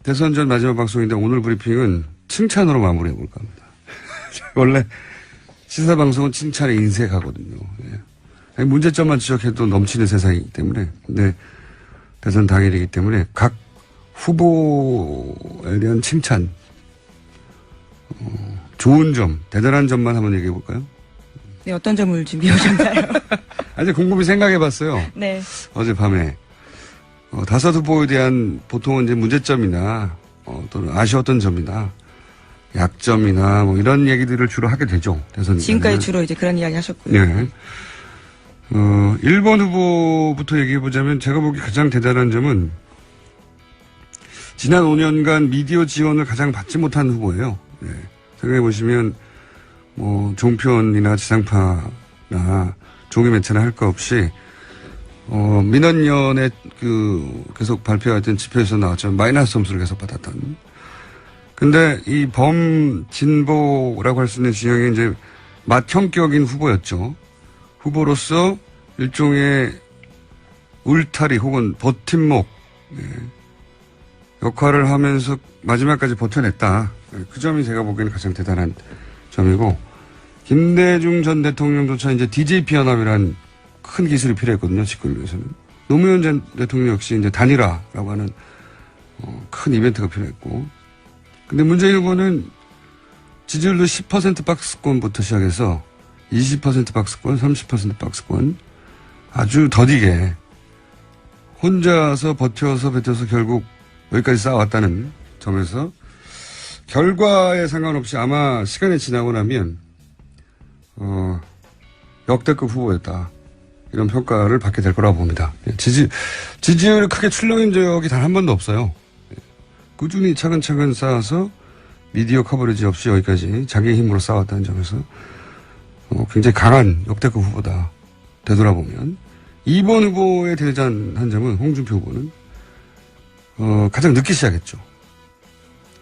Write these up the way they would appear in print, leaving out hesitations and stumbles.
대선 전 마지막 방송인데 오늘 브리핑은 칭찬으로 마무리해 볼까 합니다. 원래 시사방송은 칭찬에 인색하거든요. 예. 문제점만 지적해도 넘치는 세상이기 때문에. 근데 대선 당일이기 때문에 각 후보에 대한 칭찬, 좋은 점, 대단한 점만 한번 얘기해 볼까요? 네, 어떤 점을 준비해 오셨나요? 아주 곰곰이 생각해 봤어요. 네. 어젯밤에. 다섯 후보에 대한 보통은 이제 문제점이나 또는 아쉬웠던 점이나 약점이나 뭐 이런 얘기들을 주로 하게 되죠. 대선 지금까지 주로 이제 그런 이야기 하셨고요. 네. 1번 후보부터 얘기해 보자면 제가 보기 가장 대단한 점은 지난 5년간 미디어 지원을 가장 받지 못한 후보예요. 네. 생각해 보시면 뭐 종편이나 지상파나 종이 매체나 할 거 없이 민원연에 계속 발표했던 지표에서 나왔지만 마이너스 점수를 계속 받았던. 근데 이 범진보라고 할 수 있는 진영이 이제 맏형격인 후보였죠. 후보로서 일종의 울타리 혹은 버팀목 역할을 하면서 마지막까지 버텨냈다. 그 점이 제가 보기에는 가장 대단한 점이고, 김대중 전 대통령조차 이제 DJP 연합이라는 큰 기술이 필요했거든요. 집권을 위해서는. 노무현 전 대통령 역시 이제 단일화라고 하는 큰 이벤트가 필요했고, 근데 문재인 후보는 지지율도 10% 박스권부터 시작해서 20% 박스권, 30% 박스권 아주 더디게 혼자서 버텨서 결국 여기까지 쌓아왔다는 점에서 결과에 상관없이 아마 시간이 지나고 나면 역대급 후보였다. 이런 평가를 받게 될 거라고 봅니다. 지지율이 크게 출렁인 적이 단 한 번도 없어요. 꾸준히 차근차근 쌓아서 미디어 커버리지 없이 여기까지 자기의 힘으로 쌓았다는 점에서 굉장히 강한 역대급 후보다. 되돌아보면 2번 후보의 대단한 점은 홍준표 후보는 가장 늦게 시작했죠.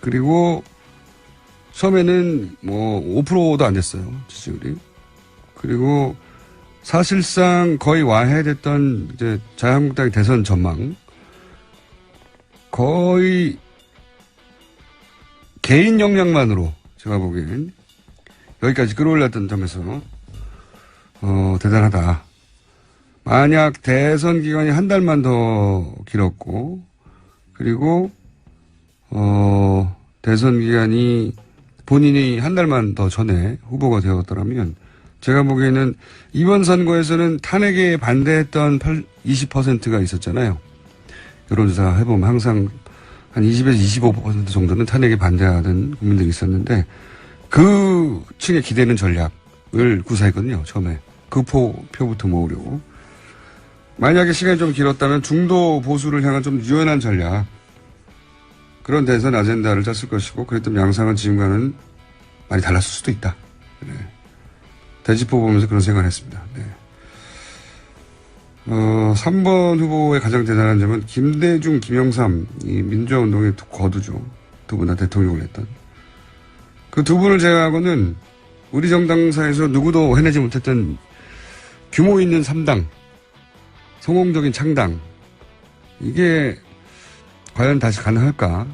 그리고 처음에는 뭐 5%도 안 됐어요. 지지율이. 그리고 사실상 거의 와해됐던 이제 자유한국당의 대선 전망 거의 개인 역량만으로 제가 보기엔 여기까지 끌어올렸던 점에서 대단하다. 만약 대선 기간이 한 달만 더 길었고 그리고 대선 기간이 본인이 한 달만 더 전에 후보가 되었더라면 제가 보기에는 이번 선거에서는 탄핵에 반대했던 20%가 있었잖아요. 여론조사 해보면 항상 한 20에서 25% 정도는 탄핵에 반대하던 국민들이 있었는데 그 층에 기대는 전략을 구사했거든요. 처음에. 그 표부터 모으려고. 만약에 시간이 좀 길었다면 중도 보수를 향한 좀 유연한 전략 그런 대선 아젠다를 짰을 것이고 그랬던 양상은 지금과는 많이 달랐을 수도 있다. 네. 대지포 보면서 그런 생각을 했습니다. 네. 3번 후보의 가장 대단한 점은 김대중, 김영삼, 이 민주화운동의 거두죠. 두 분 다 대통령을 했던. 그 두 분을 제외하고는 우리 정당사에서 누구도 해내지 못했던 규모 있는 3당, 성공적인 창당. 이게 과연 다시 가능할까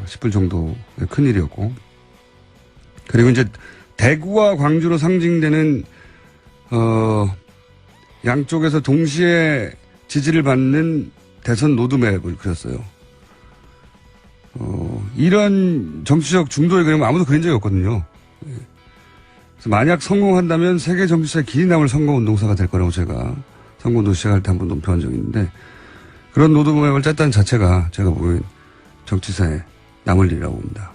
싶을 정도의 큰일이었고. 그리고 이제 대구와 광주로 상징되는 양쪽에서 동시에 지지를 받는 대선 로드맵을 그렸어요. 이런 정치적 중도의 그림은 아무도 그린 적이 없거든요. 그래서 만약 성공한다면 세계 정치사에 길이 남을 선거운동사가 될 거라고 제가 선거운동 시작할 때 한번 논평한 적이 있는데 그런 로드맵을 짰다는 자체가 제가 보기엔 정치사에 남을 일이라고 봅니다.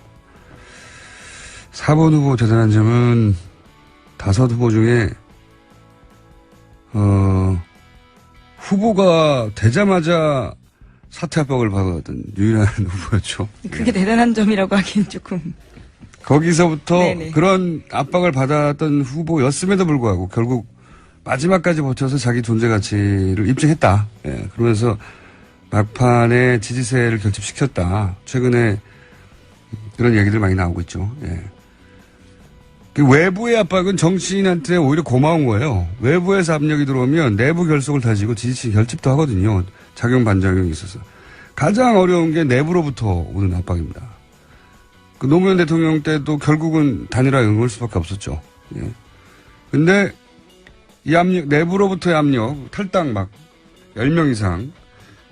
4번 후보 대단한 점은 5 후보 중에 후보가 되자마자 사퇴 압박을 받았던 유일한 후보였죠. 그게 대단한 점이라고 하기엔 조금. 거기서부터 네네. 그런 압박을 받았던 후보였음에도 불구하고 결국 마지막까지 버텨서 자기 존재 가치를 입증했다. 예, 그러면서 막판에 지지세를 결집시켰다. 최근에 그런 얘기들 많이 나오고 있죠. 예. 그 외부의 압박은 정치인한테 오히려 고마운 거예요. 외부에서 압력이 들어오면 내부 결속을 다지고 지지층 결집도 하거든요. 작용 반작용이 있어서. 가장 어려운 게 내부로부터 오는 압박입니다. 그 노무현 대통령 때도 결국은 단일화에 응할 수밖에 없었죠. 예. 근데 이 압력, 내부로부터의 압력, 탈당 막 10명 이상,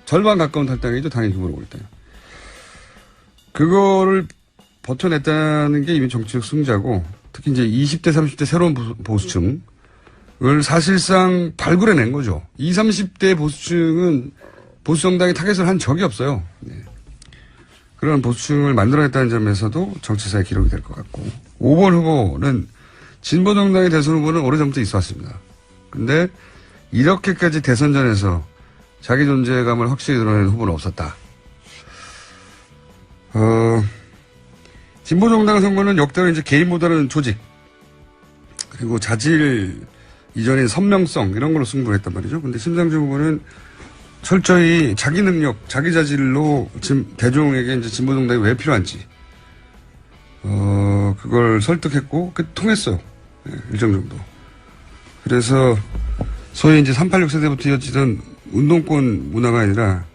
절반 가까운 탈당이죠. 당연히 규모로 볼 때. 그거를 버텨냈다는 게 이미 정치적 승자고, 특히 이제 20대, 30대 새로운 보수층을 사실상 발굴해낸 거죠. 20, 30대 보수층은 보수정당이 타겟을 한 적이 없어요. 네. 그런 보수층을 만들어냈다는 점에서도 정치사에 기록이 될 것 같고, 5번 후보는 진보정당의 대선 후보는 오래전부터 있어 왔습니다. 근데 이렇게까지 대선전에서 자기 존재감을 확실히 드러내는 후보는 없었다. 진보정당 선거는 역대로 이제 개인보다는 조직, 그리고 자질 이전인 선명성, 이런 걸로 승부를 했단 말이죠. 근데 심상정 후보는 철저히 자기 능력, 자기 자질로 지금 대중에게 이제 진보정당이 왜 필요한지, 그걸 설득했고, 통했어요. 네, 일정 정도. 그래서 소위 이제 386 세대부터 이어지던 운동권 문화가 아니라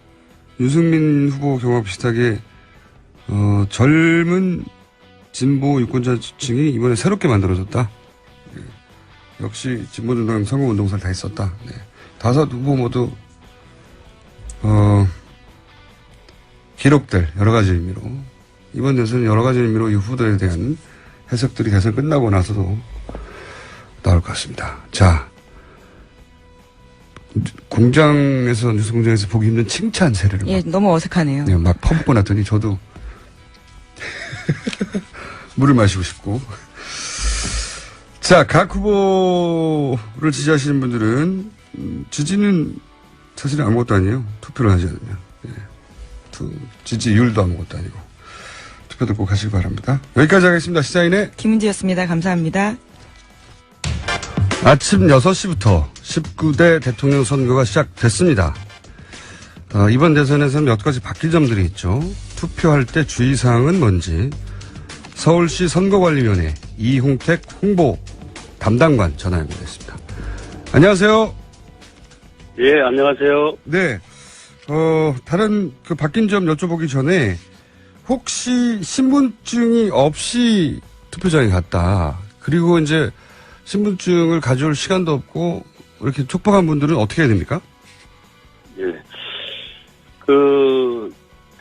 유승민 후보 경우와 비슷하게 젊은 진보 유권자층이 이번에 새롭게 만들어졌다. 네. 역시 진보정당 선거운동사를 다 했었다. 네. 5 후보 모두 기록될 여러 가지 의미로 이번 대선은 여러 가지 의미로 이 후보들에 대한 해석들이 대선 끝나고 나서도 나올 것 같습니다. 자, 공장에서 뉴스 공장에서 보기 힘든 칭찬 세례를 예, 너무 어색하네요. 네, 막 퍼붓고 났더니 저도 물을 마시고 싶고. 자, 각 후보를 지지하시는 분들은 지지는 사실은 아무것도 아니에요. 투표를 하지 않으면. 예. 지지율도 아무것도 아니고. 투표도 꼭 하시기 바랍니다. 여기까지 하겠습니다. 시사인의 김은지였습니다. 감사합니다. 아침 6시부터 19대 대통령 선거가 시작됐습니다. 이번 대선에서는 몇 가지 바뀔 점들이 있죠. 투표할 때 주의사항은 뭔지 서울시 선거관리위원회 이홍택 홍보 담당관 전화 연결했습니다. 안녕하세요. 예, 안녕하세요. 네. 다른 그 바뀐 점 여쭤보기 전에 혹시 신분증이 없이 투표장에 갔다. 그리고 이제 신분증을 가져올 시간도 없고 이렇게 촉박한 분들은 어떻게 해야 됩니까? 예.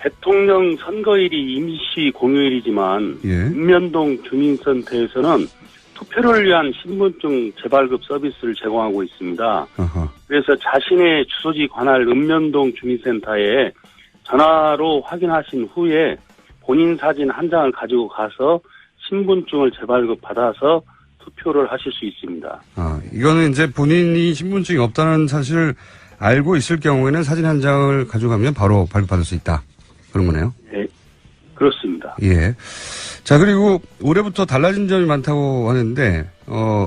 대통령 선거일이 임시 공휴일이지만 예. 읍면동 주민센터에서는 투표를 위한 신분증 재발급 서비스를 제공하고 있습니다. 아하. 그래서 자신의 주소지 관할 읍면동 주민센터에 전화로 확인하신 후에 본인 사진 한 장을 가지고 가서 신분증을 재발급 받아서 투표를 하실 수 있습니다. 이거는 이제 본인이 신분증이 없다는 사실을 알고 있을 경우에는 사진 한 장을 가져가면 바로 발급받을 수 있다. 그런 거네요. 예, 그렇습니다. 예. 자, 그리고 올해부터 달라진 점이 많다고 하는데,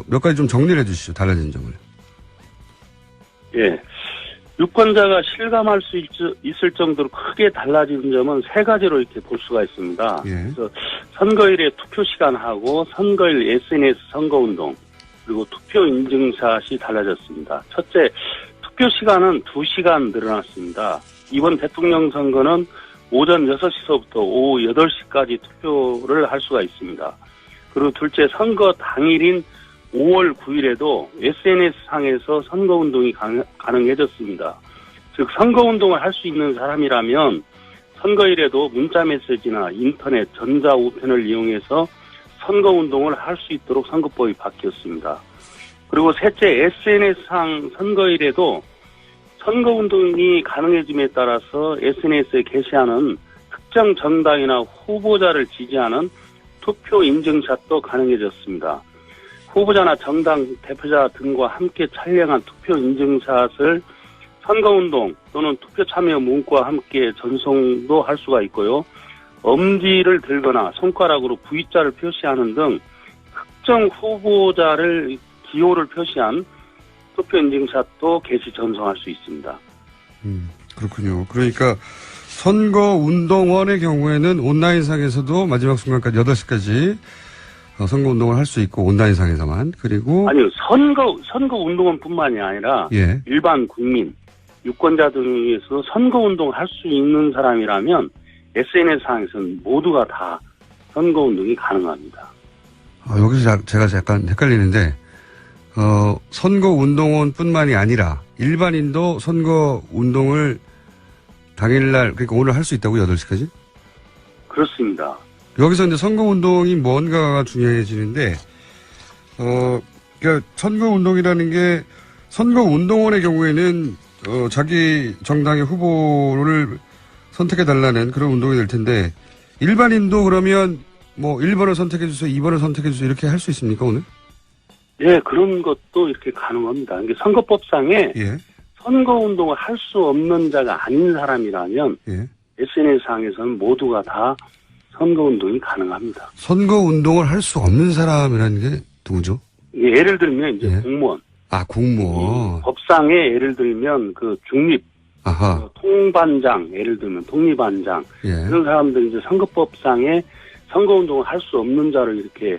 몇 가지 좀 정리를 해 주시죠. 달라진 점을. 예. 유권자가 실감할 수 있을 정도로 크게 달라진 점은 3가지로 이렇게 볼 수가 있습니다. 예. 그래서 선거일에 투표 시간하고 선거일 SNS 선거운동, 그리고 투표 인증샷이 달라졌습니다. 첫째, 투표 시간은 2시간 늘어났습니다. 이번 대통령 선거는 오전 6시서부터 오후 8시까지 투표를 할 수가 있습니다. 그리고 둘째, 선거 당일인 5월 9일에도 SNS상에서 선거운동이 가능해졌습니다. 즉 선거운동을 할 수 있는 사람이라면 선거일에도 문자메시지나 인터넷, 전자우편을 이용해서 선거운동을 할 수 있도록 선거법이 바뀌었습니다. 그리고 셋째, SNS상 선거일에도 선거운동이 가능해짐에 따라서 SNS에 게시하는 특정 정당이나 후보자를 지지하는 투표 인증샷도 가능해졌습니다. 후보자나 정당 대표자 등과 함께 촬영한 투표 인증샷을 선거운동 또는 투표 참여 문구와 함께 전송도 할 수가 있고요. 엄지를 들거나 손가락으로 V자를 표시하는 등 특정 후보자를 기호를 표시한 투표 인증샷도 게시 전송할 수 있습니다. 그렇군요. 그러니까 선거운동원의 경우에는 온라인상에서도 마지막 순간까지 8시까지 선거운동을 할 수 있고 온라인상에서만. 그리고 아니요. 선거운동원뿐만이 아니라 예. 일반 국민 유권자 등에서 선거운동을 할 수 있는 사람이라면 SNS상에서는 모두가 다 선거운동이 가능합니다. 여기서 제가 약간 헷갈리는데, 선거운동원 뿐만이 아니라 일반인도 선거운동을 당일날, 그러니까 오늘 할 수 있다고요, 8시까지? 그렇습니다. 여기서 이제 선거운동이 뭔가가 중요해지는데, 그러니까 선거운동이라는 게 선거운동원의 경우에는, 자기 정당의 후보를 선택해달라는 그런 운동이 될 텐데, 일반인도 그러면 뭐 1번을 선택해주세요, 2번을 선택해주세요, 이렇게 할 수 있습니까, 오늘? 예, 그런 것도 이렇게 가능합니다. 이게 선거법상에 예. 선거운동을 할 수 없는 자가 아닌 사람이라면 예. SNS상에서는 모두가 다 선거운동이 가능합니다. 선거운동을 할 수 없는 사람이라는 게 누구죠? 이게 예를 들면 이제 예. 공무원. 공무원. 법상에 예를 들면 그 중립, 아하. 통반장, 예를 들면 독립반장. 예. 그런 사람들이 이제 선거법상에 선거운동을 할 수 없는 자를 이렇게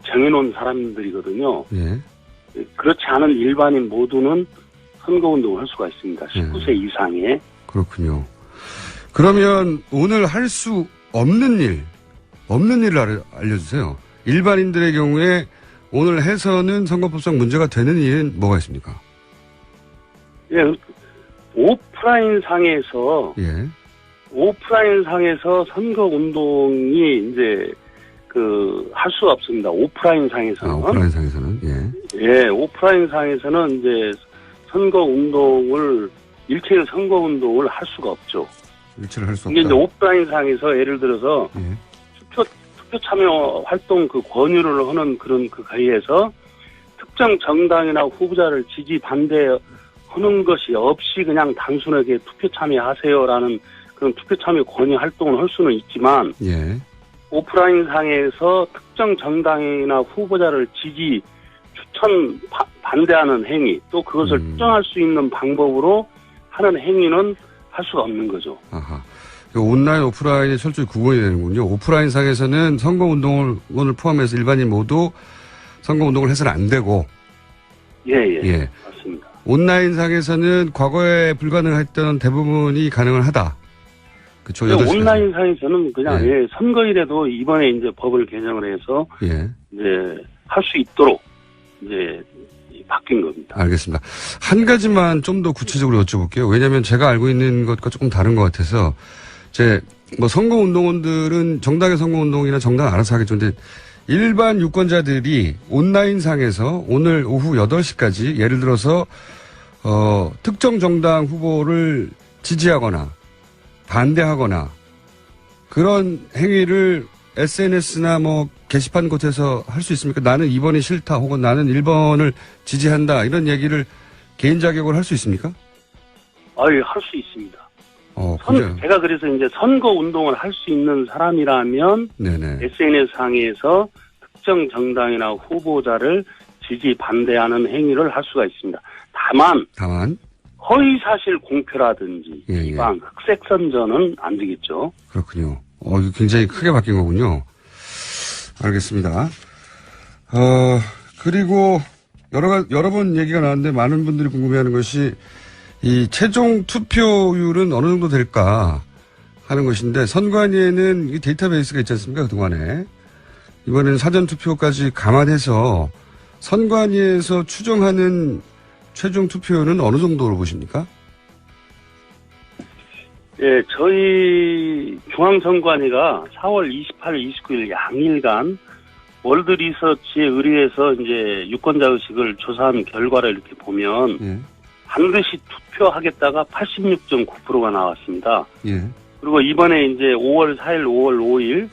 정해놓은 사람들이거든요. 예. 그렇지 않은 일반인 모두는 선거운동을 할 수가 있습니다. 19세 이상에. 그렇군요. 그러면 오늘 할 수 없는 일을 알려주세요. 일반인들의 경우에 오늘 해서는 선거법상 문제가 되는 일은 뭐가 있습니까? 예, 오프라인 상에서 선거운동이 이제 할 수가 없습니다. 오프라인 상에서는. 오프라인 상에서는, 예, 오프라인 상에서는 이제 일체의 선거운동을 할 수가 없죠. 일치를 할 수 없다. 이게 이제 오프라인 상에서 예를 들어서 투표 참여 활동 권유를 하는 그런 거리에서 특정 정당이나 후보자를 지지 반대하는 것이 없이 그냥 단순하게 투표 참여하세요라는 그런 투표 참여 권유 활동을 할 수는 있지만 오프라인 상에서 특정 정당이나 후보자를 지지 추천 반대하는 행위 또 그것을 특정할 수 있는 방법으로 하는 행위는 할 수가 없는 거죠. 아하. 온라인, 오프라인이 철저히 구분이 되는군요. 오프라인 상에서는 선거운동을 포함해서 일반인 모두 선거운동을 해서는 안 되고. 예. 맞습니다. 온라인 상에서는 과거에 불가능했던 대부분이 가능을 하다. 그쵸. 온라인 상에서는 그냥 선거일에도 이번에 이제 법을 개정을 해서 이제 할 수 있도록 이제 바뀐 겁니다. 알겠습니다. 한 가지만 좀 더 구체적으로 여쭤볼게요. 왜냐하면 제가 알고 있는 것과 조금 다른 것 같아서 선거운동원들은 정당의 선거운동이나 정당 알아서 하겠죠. 근데 일반 유권자들이 온라인 상에서 오늘 오후 8시까지 예를 들어서 특정 정당 후보를 지지하거나 반대하거나 그런 행위를 SNS나 게시판 곳에서 할 수 있습니까? 나는 2번이 싫다 혹은 나는 1번을 지지한다 이런 얘기를 개인 자격으로 할 수 있습니까? 할 수 있습니다. 제가 그래서 이제 선거 운동을 할 수 있는 사람이라면 SNS 상에서 특정 정당이나 후보자를 지지 반대하는 행위를 할 수가 있습니다. 다만 허위사실 공표라든지 비방, 흑색 선전은 안 되겠죠. 그렇군요. 이거 굉장히 크게 바뀐 거군요. 알겠습니다. 그리고 여러 번 얘기가 나왔는데 많은 분들이 궁금해하는 것이 이 최종 투표율은 어느 정도 될까 하는 것인데 선관위에는 이 데이터베이스가 있지 않습니까? 그동안에. 이번에는 사전투표까지 감안해서 선관위에서 추정하는 최종 투표율은 어느 정도로 보십니까? 예, 저희 중앙선관위가 4월 28일, 29일 양일간 월드 리서치에 의뢰해서 이제 유권자 의식을 조사한 결과를 이렇게 보면 반드시 투표하겠다가 86.9%가 나왔습니다. 그리고 이번에 이제 5월 4일, 5월 5일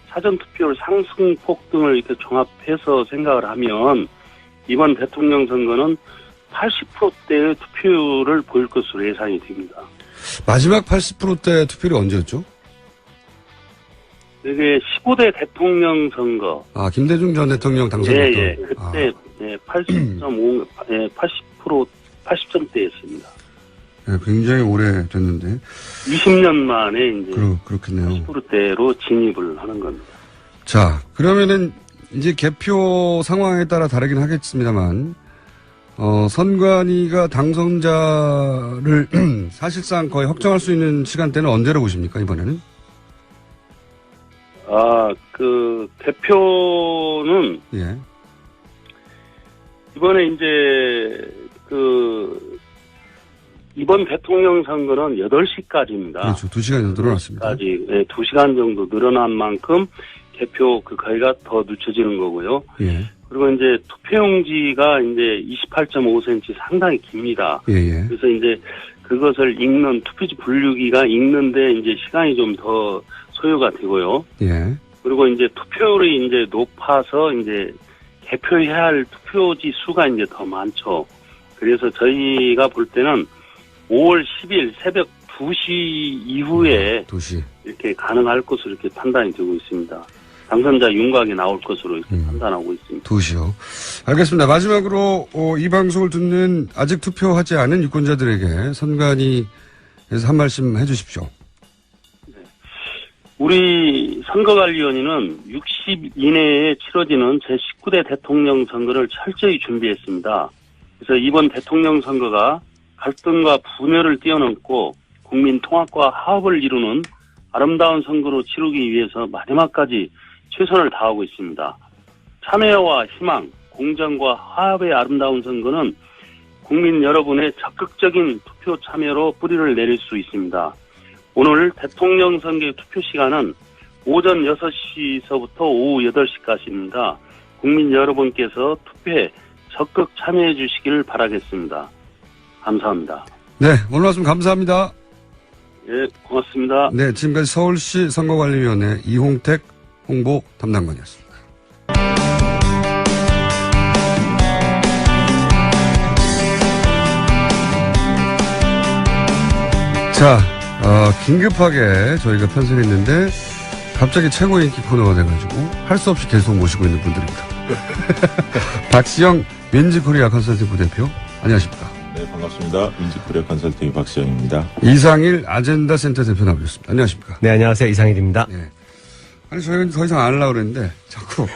사전투표율 상승폭 등을 이렇게 종합해서 생각을 하면 이번 대통령 선거는 80%대의 투표율을 보일 것으로 예상이 됩니다. 마지막 80%대 투표율이 언제였죠? 이게 15대 대통령 선거. 김대중 전 대통령 당선됐던. 그때 80점대였습니다. 굉장히 오래 됐는데. 20년 만에 이제 그렇겠네요. 80%대로 진입을 하는 겁니다. 자, 그러면은 이제 개표 상황에 따라 다르긴 하겠습니다만 선관위가 당선자를 사실상 거의 확정할 수 있는 시간대는 언제라고 보십니까, 이번에는? 대표는 예. 이번에 이제 이번 대통령 선거는 8시까지입니다. 그렇죠. 2시간이 더 늘어났습니다. 2시간 정도 늘어난 만큼 개표 거리가 더 늦춰지는 거고요. 예. 그리고 이제 투표용지가 이제 28.5cm 상당히 깁니다. 예. 그래서 이제 그것을 읽는 투표지 분류기가 읽는데 이제 시간이 좀 더 소요가 되고요. 예. 그리고 이제 투표율이 이제 높아서 이제 개표해야 할 투표지 수가 이제 더 많죠. 그래서 저희가 볼 때는 5월 10일 새벽 2시 이후에 2시. 이렇게 가능할 것으로 이렇게 판단이 되고 있습니다. 당선자 윤곽이 나올 것으로 이렇게 판단하고 있습니다. 2시요. 알겠습니다. 마지막으로 이 방송을 듣는 아직 투표하지 않은 유권자들에게 선관위에서 한 말씀 해주십시오. 우리 선거관리위원회는 60 이내에 치러지는 제19대 대통령 선거를 철저히 준비했습니다. 그래서 이번 대통령 선거가 갈등과 분열을 뛰어넘고 국민 통합과 화합을 이루는 아름다운 선거로 치르기 위해서 마지막까지 최선을 다하고 있습니다. 참여와 희망, 공정과 화합의 아름다운 선거는 국민 여러분의 적극적인 투표 참여로 뿌리를 내릴 수 있습니다. 오늘 대통령 선거 투표 시간은 오전 6시서부터 오후 8시까지입니다. 국민 여러분께서 투표에 적극 참여해 주시기를 바라겠습니다. 감사합니다. 네, 오늘 말씀 감사합니다. 예, 고맙습니다. 네, 지금까지 서울시 선거관리위원회 이홍택 홍보 담당관이었습니다. 자, 긴급하게 저희가 편성했는데 갑자기 최고 인기 코너가 돼가지고 할 수 없이 계속 모시고 있는 분들입니다. 박시영 민지코리아 컨설팅 부대표, 안녕하십니까? 네, 반갑습니다. 민지코리아 컨설팅 박시영입니다. 이상일 아젠다 센터 대표 나오셨습니다. 안녕하십니까? 네, 안녕하세요. 이상일입니다. 네. 아니, 저희는 더 이상 안 하려고 그랬는데, 자꾸.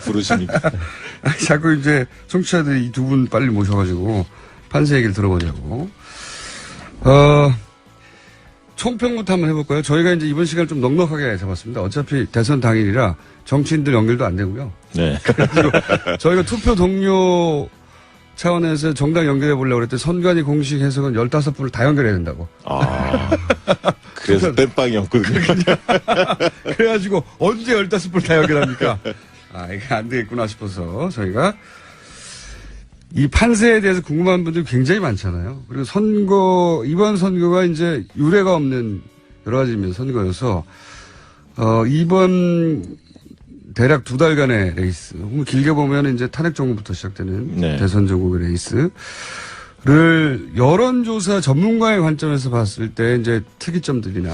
부르시니까. 아니, 자꾸 이제, 청취자들이 이 두 분 빨리 모셔가지고, 판세 얘기를 들어보냐고. 총평부터 한번 해볼까요? 저희가 이제 이번 시간을 좀 넉넉하게 잡았습니다. 어차피 대선 당일이라 정치인들 연결도 안 되고요. 네. 그래가지고 저희가 투표 동료 차원에서 정당 연결해 보려고 그랬더니 선관위 공식 해석은 15분을 다 연결해야 된다고. 그래서 땜빵이었거든요. 그래가지고 언제 15분을 다 연결합니까? 이게 안 되겠구나 싶어서 저희가 이 판세에 대해서 궁금한 분들이 굉장히 많잖아요. 그리고 이번 선거가 이제 유례가 없는 여러 가지 선거여서, 이번 대략 2달간의 레이스, 길게 보면 이제 탄핵 정부부터 시작되는 네. 대선 전국의 레이스를 여론조사 전문가의 관점에서 봤을 때 이제 특이점들이나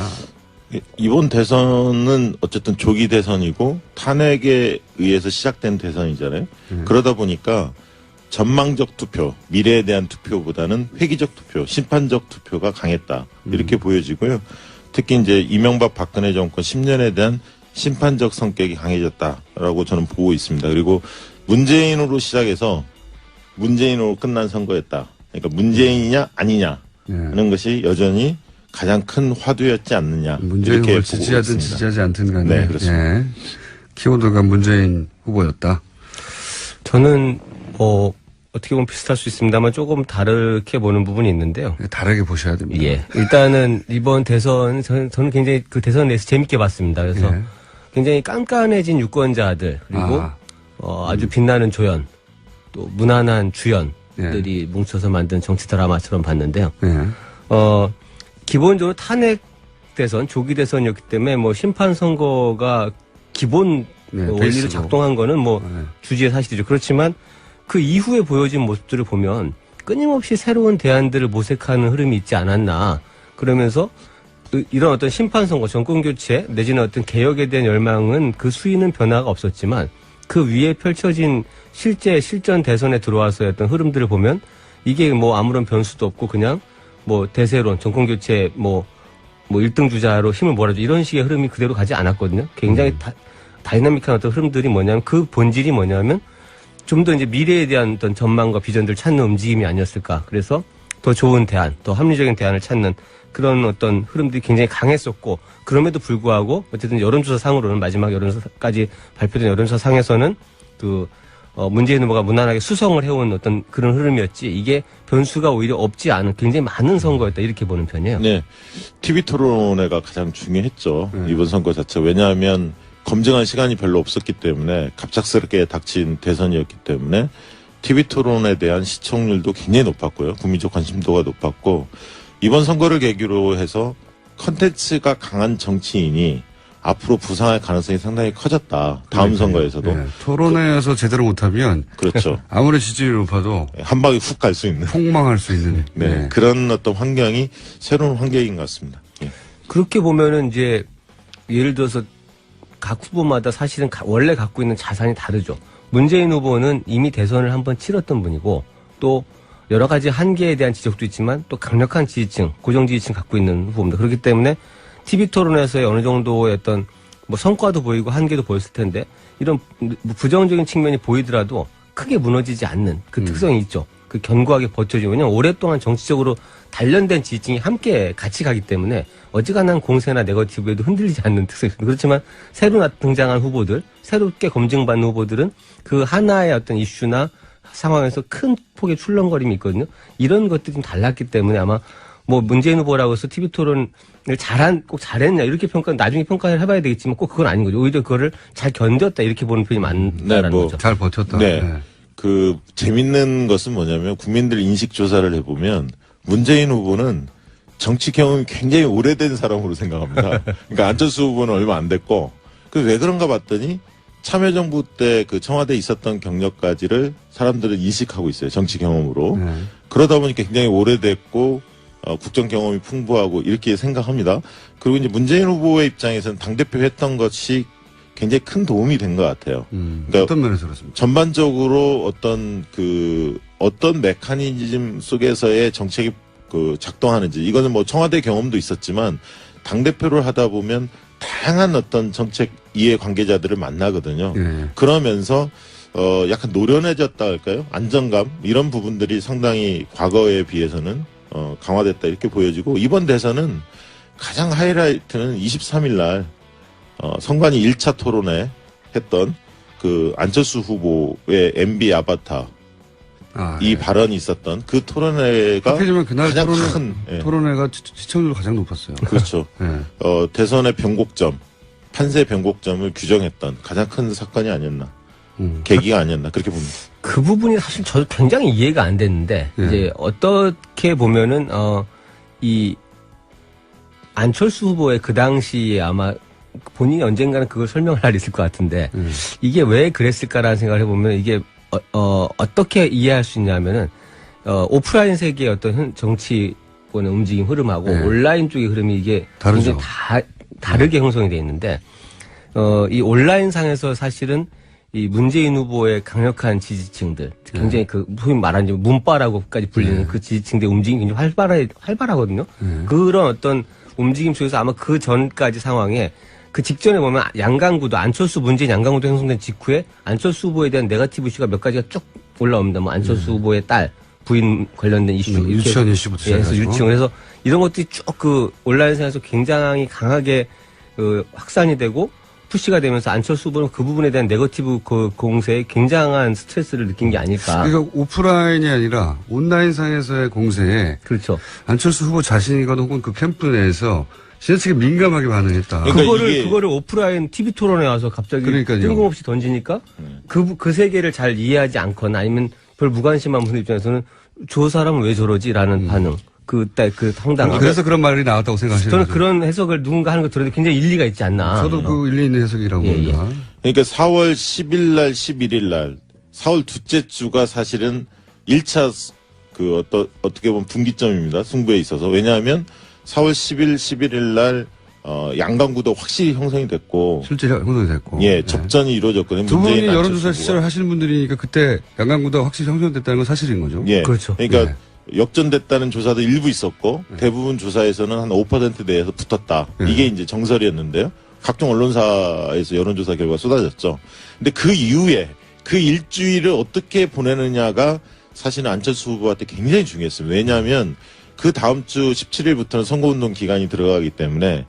이번 대선은 어쨌든 조기 대선이고 탄핵에 의해서 시작된 대선이잖아요. 그러다 보니까 전망적 투표, 미래에 대한 투표보다는 회기적 투표, 심판적 투표가 강했다. 이렇게 보여지고요. 특히 이제 이명박 박근혜 정권 10년에 대한 심판적 성격이 강해졌다라고 저는 보고 있습니다. 그리고 문재인으로 시작해서 문재인으로 끝난 선거였다. 그러니까 문재인이냐 아니냐 하는 것이 여전히 가장 큰 화두였지 않느냐. 문재인 이렇게 후보를 지지하든 보고 지지하지 않든 간에 네, 그렇습니다. 예. 키워드가 문재인 후보였다. 저는 어떻게 보면 비슷할 수 있습니다만 조금 다르게 보는 부분이 있는데요. 다르게 보셔야 됩니다. 예. 일단은 이번 대선 저는 굉장히 그 대선 내에서 재밌게 봤습니다. 그래서 예. 굉장히 깐깐해진 유권자들 그리고 아주 빛나는 조연 또 무난한 주연들이 뭉쳐서 만든 정치 드라마처럼 봤는데요. 예. 기본적으로 탄핵 대선 조기 대선이었기 때문에 뭐 심판 선거가 기본 원리로 베이스로. 작동한 거는 뭐 주지의 사실이죠. 그렇지만 그 이후에 보여진 모습들을 보면 끊임없이 새로운 대안들을 모색하는 흐름이 있지 않았나. 그러면서 이런 어떤 심판선거, 정권교체 내지는 어떤 개혁에 대한 열망은 그 수위는 변화가 없었지만 그 위에 펼쳐진 실제 실전 대선에 들어와서의 어떤 흐름들을 보면 이게 뭐 아무런 변수도 없고 그냥 뭐 대세론, 정권교체 뭐 1등 주자로 힘을 몰아줘 이런 식의 흐름이 그대로 가지 않았거든요. 굉장히 다이나믹한 어떤 흐름들이 뭐냐면 그 본질이 뭐냐면 좀 더 이제 미래에 대한 어떤 전망과 비전들을 찾는 움직임이 아니었을까. 그래서 더 좋은 대안, 더 합리적인 대안을 찾는 그런 어떤 흐름들이 굉장히 강했었고, 그럼에도 불구하고 어쨌든 여론조사 상으로는 마지막 여론조사까지 발표된 여론조사 상에서는 문재인 후보가 무난하게 수성을 해온 어떤 그런 흐름이었지, 이게 변수가 오히려 없지 않은 굉장히 많은 선거였다, 이렇게 보는 편이에요. 네. TV 토론회가 가장 중요했죠. 이번 선거 자체. 왜냐하면 검증할 시간이 별로 없었기 때문에, 갑작스럽게 닥친 대선이었기 때문에 TV 토론에 대한 시청률도 굉장히 높았고요. 국민적 관심도가 높았고, 이번 선거를 계기로 해서 컨텐츠가 강한 정치인이 앞으로 부상할 가능성이 상당히 커졌다. 다음 선거에서도. 네. 토론회에서 제대로 못하면 그렇죠. 아무리 지지율이 높아도 한 방에 훅 갈 수 있는. 폭망할 수 있는. 네. 그런 어떤 환경이 새로운 환경인 것 같습니다. 예. 그렇게 보면은 이제 예를 들어서 각 후보마다 사실은 원래 갖고 있는 자산이 다르죠. 문재인 후보는 이미 대선을 한번 치렀던 분이고, 또 여러 가지 한계에 대한 지적도 있지만 또 강력한 지지층, 고정 지지층 갖고 있는 후보입니다. 그렇기 때문에 TV 토론에서의 어느 정도의 어떤 뭐 성과도 보이고 한계도 보였을 텐데, 이런 부정적인 측면이 보이더라도 크게 무너지지 않는 그 특성이 있죠. 그 견고하게 버텨주고, 왜냐면 오랫동안 정치적으로 단련된 지지층이 함께 같이 가기 때문에 어지간한 공세나 네거티브에도 흔들리지 않는 특성이 있습니다. 그렇지만 새로 등장한 후보들, 새롭게 검증받는 후보들은 그 하나의 어떤 이슈나 상황에서 큰 폭의 출렁거림이 있거든요. 이런 것들이 좀 달랐기 때문에 아마 뭐 문재인 후보라고 해서 TV 토론을 꼭 잘했냐 이렇게 나중에 평가를 해봐야 되겠지만 꼭 그건 아닌 거죠. 오히려 그거를 잘 견뎠다 이렇게 보는 편이 많다는 거죠. 잘 버텼다. 네. 네. 그 재밌는 것은 뭐냐면, 국민들 인식 조사를 해보면 문재인 후보는 정치 경험이 굉장히 오래된 사람으로 생각합니다. 그러니까 안철수 후보는 얼마 안 됐고, 왜 그런가 봤더니 참여정부 때 그 청와대에 있었던 경력까지를 사람들은 인식하고 있어요. 정치 경험으로. 네. 그러다 보니까 굉장히 오래됐고 국정 경험이 풍부하고 이렇게 생각합니다. 그리고 이제 문재인 후보의 입장에서는 당대표 했던 것이 굉장히 큰 도움이 된 것 같아요. 그러니까 어떤 면에서 그렇습니까? 전반적으로 어떤 메커니즘 속에서의 정책이 작동하는지, 이거는 뭐 청와대 경험도 있었지만 당대표를 하다 보면 다양한 어떤 정책 이해 관계자들을 만나거든요. 네. 그러면서 약간 노련해졌다 할까요? 안정감, 이런 부분들이 상당히 과거에 비해서는 강화됐다 이렇게 보여지고, 이번 대선은 가장 하이라이트는 23일 날 선관위 1차 토론회 했던 그 안철수 후보의 MB 아바타 이 발언이 있었던 그 토론회가 하필이면 그날 가장 큰 토론회가 시청률도 가장 높았어요. 그렇죠. 네. 대선의 변곡점, 판세 변곡점을 규정했던 가장 큰 사건이 아니었나, 계기가 아니었나 그렇게 봅니다. 그 부분이 사실 저도 굉장히 이해가 안 됐는데, 이제 어떻게 보면은 이 안철수 후보의 그 당시에 아마 본인이 언젠가는 그걸 설명을 할 있을 것 같은데, 이게 왜 그랬을까라는 생각을 해보면, 이게 어떻게 이해할 수 있냐면은 오프라인 세계의 어떤 정치권의 움직임 흐름하고 온라인 쪽의 흐름이 이게 다르죠. 굉장히 다르게 형성이 돼 있는데, 이 온라인 상에서 사실은 이 문재인 후보의 강력한 지지층들, 굉장히 소위 말하는 문바라고까지 불리는 그 지지층들의 움직임이 굉장히 활발하거든요. 그런 어떤 움직임 속에서 아마 그 전까지 상황에, 그 직전에 보면 양강구도, 안철수 문재인 양강구도 형성된 직후에 안철수 후보에 대한 네거티브 이슈가 몇 가지가 쭉 올라옵니다. 뭐 안철수 후보의 딸, 부인 관련된 이슈. 유치원 이슈부터 시작해서 시작해서. 유치원. 그래서 이런 것들이 쭉 그 온라인상에서 굉장히 강하게 확산이 되고 푸시가 되면서 안철수 후보는 그 부분에 대한 네거티브 그 공세에 굉장한 스트레스를 느낀 게 아닐까. 그러니까 오프라인이 아니라 온라인상에서의 공세에 그렇죠. 안철수 후보 자신이거나 혹은 그 캠프 내에서 지나치게 민감하게 반응했다. 그러니까 그거를 오프라인 TV 토론에 와서 갑자기 그러니까요. 뜬금없이 던지니까 그 세계를 잘 이해하지 않거나 아니면 별 무관심한 분들 입장에서는 저 사람은 왜 저러지라는 반응. 그때 그 황당함. 그래서 그런 말이 나왔다고 생각하시는 저는 거죠? 그런 해석을 누군가 하는 거 들어도 굉장히 일리가 있지 않나. 저도 그 일리 있는 해석이라고 봅니다. 그러니까 4월 10일 날, 11일 날, 4월 둘째 주가 사실은 1차 어떻게 보면 분기점입니다. 승부에 있어서. 왜냐하면 4월 10일, 11일 날 양강구도 확실히 형성이 됐고, 실제 형성이 됐고. 예, 접전이 이루어졌거든요. 두 분이 문재인, 여론조사 안철수 시절 하시는 분들이니까 그때 양강구도가 확실히 형성됐다는 건 사실인 거죠. 예, 그렇죠. 그러니까 역전됐다는 조사도 일부 있었고, 대부분 조사에서는 한 5% 내에서 붙었다. 이게 이제 정설이었는데요. 각종 언론사에서 여론조사 결과 쏟아졌죠. 근데 그 이후에 그 일주일을 어떻게 보내느냐가 사실은 안철수 후보한테 굉장히 중요했습니다. 왜냐하면 그 다음 주 17일부터는 선거운동 기간이 들어가기 때문에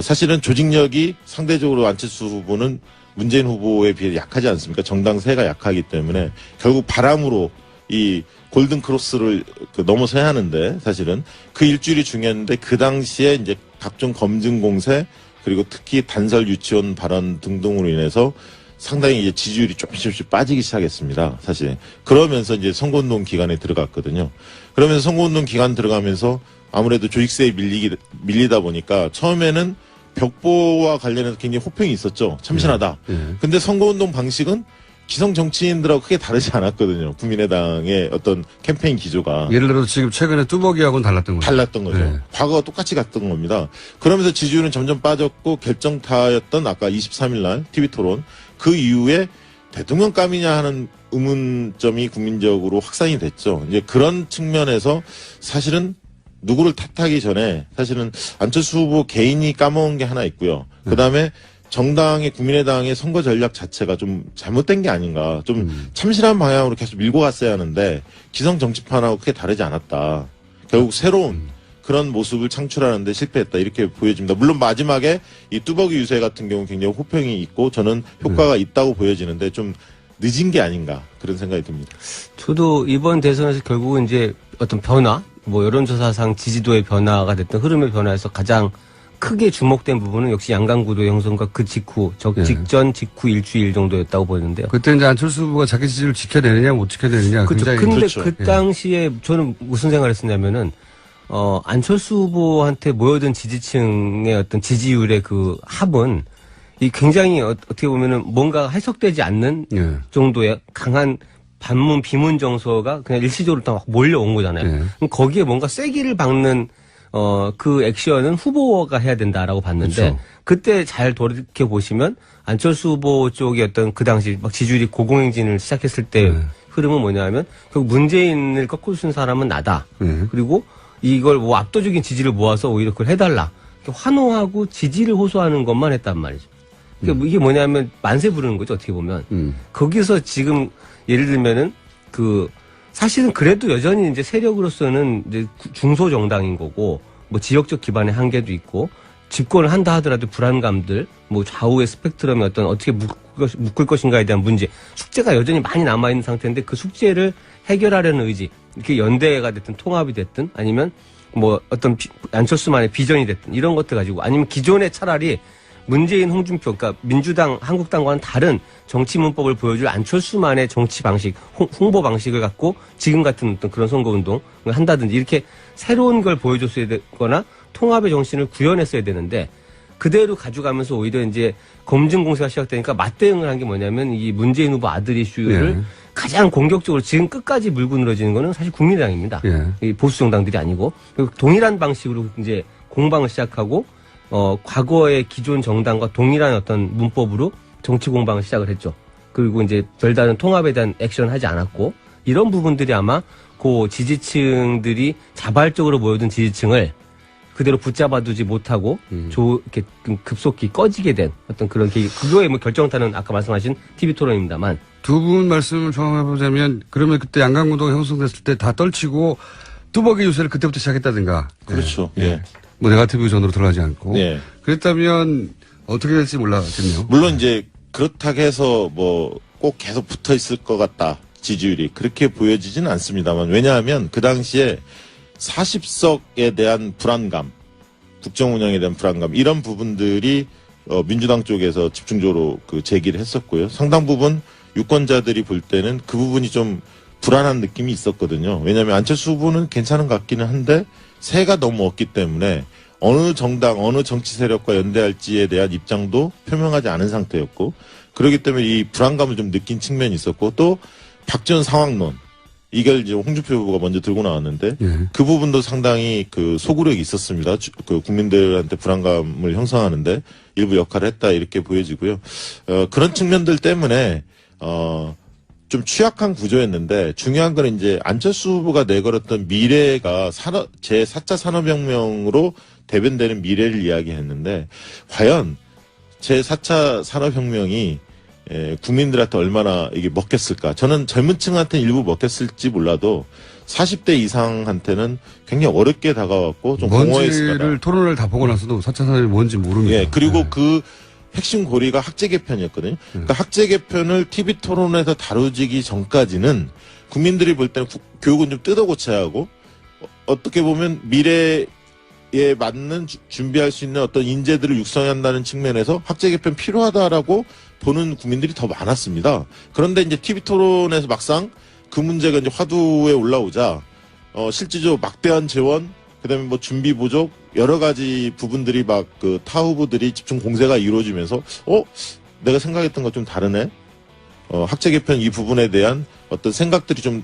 사실은 조직력이 상대적으로 안철수 후보는 문재인 후보에 비해 약하지 않습니까? 정당세가 약하기 때문에 결국 바람으로 이 골든 크로스를 넘어서야 하는데 사실은 그 일주일이 중요했는데 그 당시에 이제 각종 검증 공세 그리고 특히 단설 유치원 발언 등등으로 인해서 상당히 이제 지지율이 조금씩 빠지기 시작했습니다. 사실 그러면서 이제 선거운동 기간에 들어갔거든요. 그러면서 선거운동 기간 들어가면서 아무래도 조직세에 밀리다 보니까 처음에는 벽보와 관련해서 굉장히 호평이 있었죠. 참신하다. 근데 선거운동 방식은 기성 정치인들하고 크게 다르지 않았거든요. 국민의당의 어떤 캠페인 기조가. 예를 들어서 지금 최근에 뚜벅이하고는 달랐던 거죠. 달랐던 거죠. 네. 과거와 똑같이 갔던 겁니다. 그러면서 지지율은 점점 빠졌고 결정타였던 아까 23일 날 TV토론 그 이후에 대통령감이냐 하는 의문점이 국민적으로 확산이 됐죠. 이제 그런 측면에서 사실은 누구를 탓하기 전에 사실은 안철수 후보 개인이 까먹은 게 하나 있고요. 그 다음에 정당의 국민의당의 선거 전략 자체가 좀 잘못된 게 아닌가. 좀 참신한 방향으로 계속 밀고 갔어야 하는데 기성 정치판하고 크게 다르지 않았다. 결국 새로운 그런 모습을 창출하는데 실패했다. 이렇게 보여집니다. 물론 마지막에 이 뚜벅이 유세 같은 경우 굉장히 호평이 있고 저는 효과가 있다고 보여지는데 좀 늦은 게 아닌가 그런 생각이 듭니다. 저도 이번 대선에서 결국은 이제 어떤 변화, 뭐 여론조사상 지지도의 변화가 됐던 흐름의 변화에서 가장 크게 주목된 부분은 역시 양강구도의 형성과 그 직후, 직전 직후 일주일 정도였다고 보이는데요. 그때 이제 안철수 후보가 자기 지지를 지켜내느냐 못 지켜내느냐 그렇죠. 굉장히 근데 그렇죠. 그 당시에 저는 무슨 생각을 했었냐면은 안철수 후보한테 모여든 지지층의 어떤 지지율의 그 합은 이 굉장히 어떻게 보면은 뭔가 해석되지 않는 정도의 강한 반문 비문 정서가 그냥 일시적으로 딱 몰려온 거잖아요. 그럼 거기에 뭔가 세기를 박는 그 액션은 후보가 해야 된다라고 봤는데 그렇죠. 그때 잘 돌이켜 보시면 안철수 후보 쪽의 어떤 그 당시 막 지지율이 고공행진을 시작했을 때 흐름은 뭐냐면 결국 문재인을 거꾸로 쓴 사람은 나다. 그리고 이걸 뭐 압도적인 지지를 모아서 오히려 그걸 해달라. 환호하고 지지를 호소하는 것만 했단 말이죠. 그러니까 이게 뭐냐면 만세 부르는 거죠, 어떻게 보면. 거기서 지금 예를 들면은 사실은 그래도 여전히 이제 세력으로서는 이제 중소정당인 거고, 뭐 지역적 기반의 한계도 있고, 집권을 한다 하더라도 불안감들, 뭐 좌우의 스펙트럼이 어떻게 묶을 것인가에 대한 문제, 숙제가 여전히 많이 남아있는 상태인데 그 숙제를 해결하려는 의지, 이렇게 연대가 됐든 통합이 됐든 아니면 뭐 어떤 안철수만의 비전이 됐든 이런 것들 가지고 아니면 기존에 차라리 문재인, 홍준표, 그러니까 민주당, 한국당과는 다른 정치 문법을 보여줄 안철수만의 정치 방식, 홍보 방식을 갖고 지금 같은 어떤 그런 선거운동을 한다든지 이렇게 새로운 걸 보여줬어야 되거나 통합의 정신을 구현했어야 되는데 그대로 가져가면서 오히려 이제 검증 공세가 시작되니까 맞대응을 한 게 뭐냐면 이 문재인 후보 아들 이슈를 가장 공격적으로 지금 끝까지 물고 늘어지는 거는 사실 국민의당입니다. 이 보수 정당들이 아니고 동일한 방식으로 이제 공방을 시작하고 과거의 기존 정당과 동일한 어떤 문법으로 정치 공방을 시작을 했죠. 그리고 이제 별다른 통합에 대한 액션을 하지 않았고 이런 부분들이 아마 그 지지층들이 자발적으로 모여든 지지층을 그대로 붙잡아두지 못하고 이렇게 급속히 꺼지게 된 어떤 그런 그거의 뭐 결정타는 아까 말씀하신 TV 토론입니다만 두 분 말씀을 종합해보자면 그러면 그때 양강구도가 형성됐을 때 다 떨치고 뚜벅이 유세를 그때부터 시작했다든가. 그렇죠. 예. 뭐 네거티브 전으로 들어가지 않고. 예. 그랬다면 어떻게 될지 몰랐겠네요. 물론 이제 그렇다고 해서 뭐 꼭 계속 붙어 있을 것 같다. 지지율이. 그렇게 보여지지는 않습니다만 왜냐하면 그 당시에 40석에 대한 불안감, 국정 운영에 대한 불안감 이런 부분들이 민주당 쪽에서 집중적으로 제기를 했었고요. 상당 부분 유권자들이 볼 때는 그 부분이 좀 불안한 느낌이 있었거든요. 왜냐하면 안철수 후보는 괜찮은 것 같기는 한데 새가 너무 없기 때문에 어느 정당, 어느 정치 세력과 연대할지에 대한 입장도 표명하지 않은 상태였고 그렇기 때문에 이 불안감을 좀 느낀 측면이 있었고 또 박지원 상황론 이걸 이제 홍준표 후보가 먼저 들고 나왔는데 그 부분도 상당히 소구력이 있었습니다. 국민들한테 불안감을 형성하는데 일부 역할을 했다 이렇게 보여지고요. 그런 측면들 때문에 좀 취약한 구조였는데 중요한 건 이제 안철수 후보가 내걸었던 미래가 제4차 산업혁명으로 대변되는 미래를 이야기했는데 과연 제4차 산업혁명이 국민들한테 얼마나 이게 먹혔을까. 저는 젊은 층한테는 일부 먹혔을지 몰라도 40대 이상한테는 굉장히 어렵게 다가왔고 좀 공허했을 거다. 뭔지를 토론을 다 보고 나서도 4차 산업이 뭔지 모릅니다. 예, 그리고 네. 그 핵심 고리가 학제 개편이었거든요. 그러니까 학제 개편을 TV 토론에서 다루기 전까지는 국민들이 볼 때는 교육은 좀 뜯어 고쳐야 하고 어떻게 보면 미래에 맞는 준비할 수 있는 어떤 인재들을 육성해야 한다는 측면에서 학제 개편 필요하다라고 보는 국민들이 더 많았습니다. 그런데 이제 TV 토론에서 막상 그 문제가 이제 화두에 올라오자 실질적으로 막대한 재원, 그다음에 뭐 준비 부족 여러 가지 부분들이 막 그 타 후보들이 집중 공세가 이루어지면서 내가 생각했던 것 좀 다르네. 학제 개편 이 부분에 대한 어떤 생각들이 좀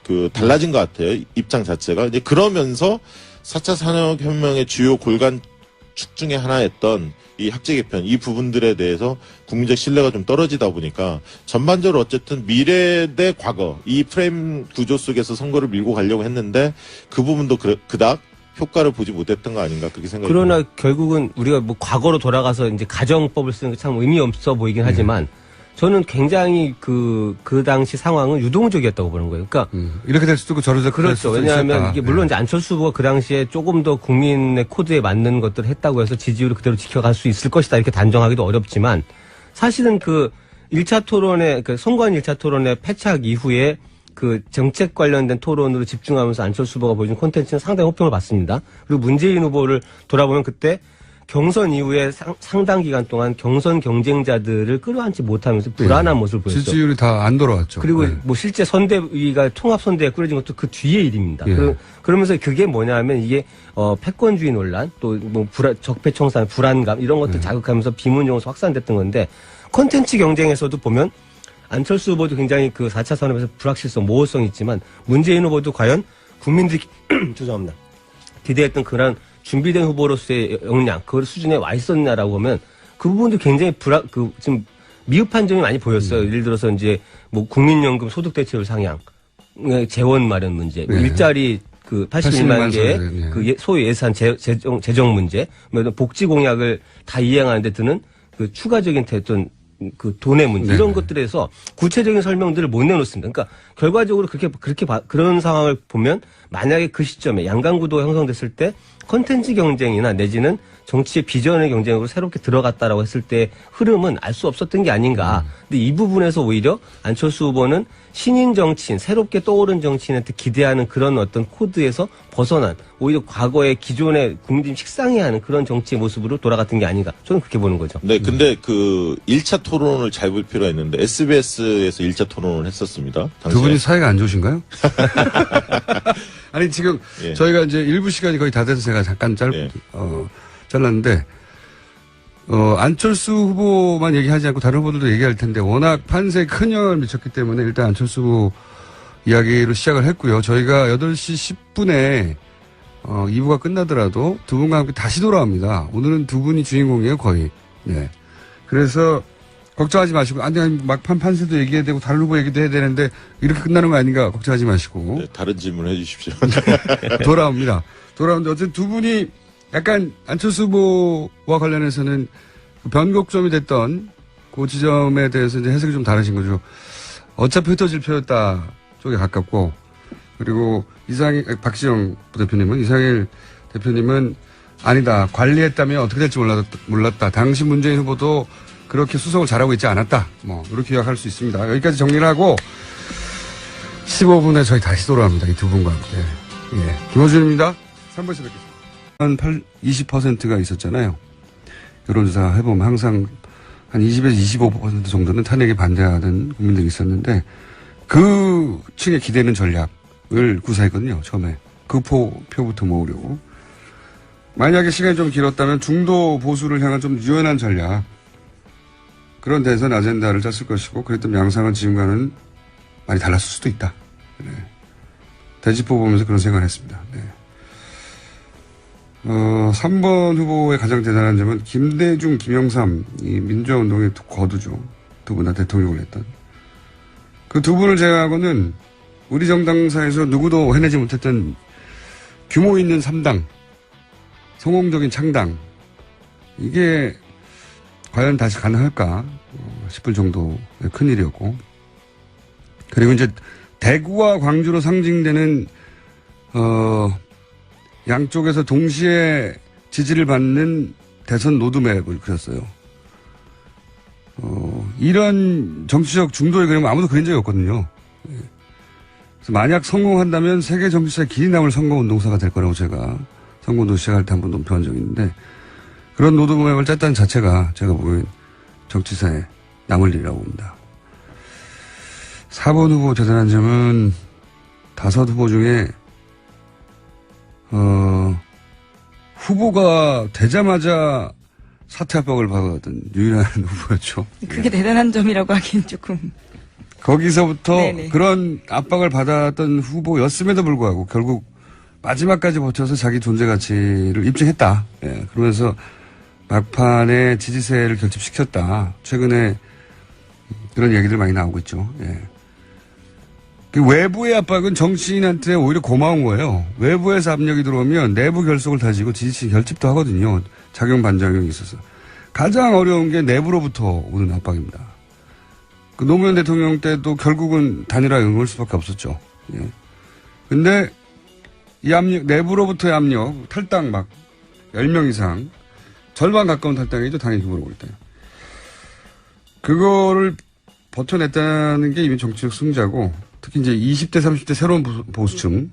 그 달라진 것 같아요. 입장 자체가 이제 그러면서 4차 산업혁명의 주요 골간축 중에 하나였던 이 학제 개편 이 부분들에 대해서 국민적 신뢰가 좀 떨어지다 보니까 전반적으로 어쨌든 미래 대 과거 이 프레임 구조 속에서 선거를 밀고 가려고 했는데 그 부분도 그닥 효과를 보지 못했던 거 아닌가 그렇게 생각이 그러나 듭니다. 결국은 우리가 뭐 과거로 돌아가서 이제 가정법을 쓰는 게 참 의미 없어 보이긴 하지만 저는 굉장히 그 당시 상황은 유동적이었다고 보는 거예요. 그러니까 이렇게 될 수도 있고 저렇게 될 그렇죠. 수도 왜냐하면 있었다. 이게 물론 이제 안철수 후보가 그 당시에 조금 더 국민의 코드에 맞는 것들을 했다고 해서 지지율을 그대로 지켜갈 수 있을 것이다 이렇게 단정하기도 어렵지만 사실은 그 1차 토론의 그 선관 1차 토론의 패착 이후에 그 정책 관련된 토론으로 집중하면서 안철수 후보가 보여준 콘텐츠는 상당히 호평을 받습니다. 그리고 문재인 후보를 돌아보면 그때 경선 이후에 상당 기간 동안 경선 경쟁자들을 끌어안지 못하면서 불안한 모습을 보였죠. 지지율이 다 안 돌아왔죠. 그리고 네. 뭐 실제 선대위가 통합선대가 꾸려진 것도 그 뒤의 일입니다. 예. 그러면서 그게 뭐냐면 이게 패권주의 논란 또 뭐 적폐청산 불안감 이런 것들 자극하면서 비문 용어서 확산됐던 건데 콘텐츠 경쟁에서도 보면 안철수 후보도 굉장히 그 4차 산업에서 불확실성 모호성이 있지만 문재인 후보도 과연 국민들이 죄송합니다. 기대했던 그런 준비된 후보로서의 역량, 그 수준에 와 있었냐라고 하면 그 부분도 굉장히 지금 미흡한 점이 많이 보였어요. 예를 들어서 이제 뭐 국민연금 소득대체율 상향, 재원 마련 문제, 네. 일자리 그 81만 개의 네. 그 소위 예산 재정 문제, 뭐 복지 공약을 다 이행하는 데 드는 그 추가적인 어떤 그 돈의 문제 네. 이런 것들에서 구체적인 설명들을 못 내놓습니다. 그러니까 결과적으로 그런 상황을 보면 만약에 그 시점에 양강구도가 형성됐을 때 콘텐츠 경쟁이나 내지는 정치의 비전의 경쟁으로 새롭게 들어갔다라고 했을 때 흐름은 알 수 없었던 게 아닌가. 근데 이 부분에서 오히려 안철수 후보는 신인 정치인, 새롭게 떠오른 정치인한테 기대하는 그런 어떤 코드에서 벗어난 오히려 과거의 기존의 국민들이 식상해하는 그런 정치의 모습으로 돌아갔던 게 아닌가. 저는 그렇게 보는 거죠. 네, 근데 그 1차 토론을 잘 볼 필요가 있는데 SBS에서 1차 토론을 했었습니다. 당시에. 두 분이 사이가 안 좋으신가요? 아니 지금 예. 저희가 이제 일부 시간이 거의 다 돼서 제가 잠깐 예. 잘랐는데 안철수 후보만 얘기하지 않고 다른 후보들도 얘기할 텐데 워낙 판세에 큰 영향을 미쳤기 때문에 일단 안철수 후보 이야기로 시작을 했고요. 저희가 8시 10분에 2부가 끝나더라도 두 분과 함께 다시 돌아옵니다. 오늘은 두 분이 주인공이에요, 거의. 네. 그래서 걱정하지 마시고, 막판 판세도 얘기해야 되고, 다른 후보 얘기도 해야 되는데, 이렇게 끝나는 거 아닌가 걱정하지 마시고. 네, 다른 질문 해주십시오. 돌아옵니다. 돌아오는데, 어쨌든 두 분이 약간 안철수 후보와 관련해서는 변곡점이 됐던 그 지점에 대해서 이제 해석이 좀 다르신 거죠. 어차피 흩어질 표였다 쪽에 가깝고, 그리고 박지영 부대표님은, 이상일 대표님은 아니다. 관리했다면 어떻게 될지 몰랐다. 당시 문재인 후보도 그렇게 수석을 잘하고 있지 않았다. 뭐 이렇게 요약할 수 있습니다. 여기까지 정리를 하고 15분에 저희 다시 돌아옵니다. 이 두 분과 함께. 예. 김호준입니다. 3부에서 뵙겠습니다. 한 20%가 있었잖아요. 여론조사 해보면 항상 한 20에서 25% 정도는 탄핵에 반대하는 국민들이 있었는데 그 층에 기대는 전략을 구사했거든요. 처음에. 그 표부터 모으려고. 만약에 시간이 좀 길었다면 중도 보수를 향한 좀 유연한 전략, 그런 대선 아젠다를 짰을 것이고, 그랬던 양상은 지금과는 많이 달랐을 수도 있다. 네. 대지포 보면서 그런 생각을 했습니다. 네. 3번 후보의 가장 대단한 점은 김대중, 김영삼, 이 민주화운동의 거두죠. 두 분 다 대통령을 했던. 그 두 분을 제외하고는 우리 정당사에서 누구도 해내지 못했던 규모 있는 3당, 성공적인 창당. 이게 과연 다시 가능할까 싶을 정도의 큰일이었고, 그리고 이제 대구와 광주로 상징되는 양쪽에서 동시에 지지를 받는 대선 로드맵을 그렸어요. 이런 정치적 중도를 그리면 아무도 그린 적이 없거든요. 그래서 만약 성공한다면 세계 정치사에 길이 남을 선거운동사가 될 거라고 제가 선거운동 시작할 때 한번 논평한 적이 있는데, 그런 로드맵을 짰다는 자체가 제가 보기엔 정치사에 남을 일이라고 봅니다. 4번 후보 대단한 점은 5 후보 중에 후보가 되자마자 사퇴 압박을 받았던 유일한 후보였죠. 그게 대단한 점이라고 하기엔 조금. 거기서부터 네네. 그런 압박을 받았던 후보였음에도 불구하고 결국 마지막까지 버텨서 자기 존재 가치를 입증했다. 예, 그러면서 막판에 지지세를 결집시켰다. 최근에 그런 얘기들 많이 나오고 있죠. 예. 그 외부의 압박은 정치인한테 오히려 고마운 거예요. 외부에서 압력이 들어오면 내부 결속을 다지고 지지층 결집도 하거든요. 작용 반작용이 있어서. 가장 어려운 게 내부로부터 오는 압박입니다. 그 노무현 대통령 때도 결국은 단일화 응할 수밖에 없었죠. 예. 근데 이 압력, 내부로부터의 압력, 탈당 막 10명 이상, 절반 가까운 탈당이죠. 당연히 후보로 올 때. 그거를 버텨냈다는 게 이미 정치적 승자고, 특히 이제 20대, 30대 새로운 보수층을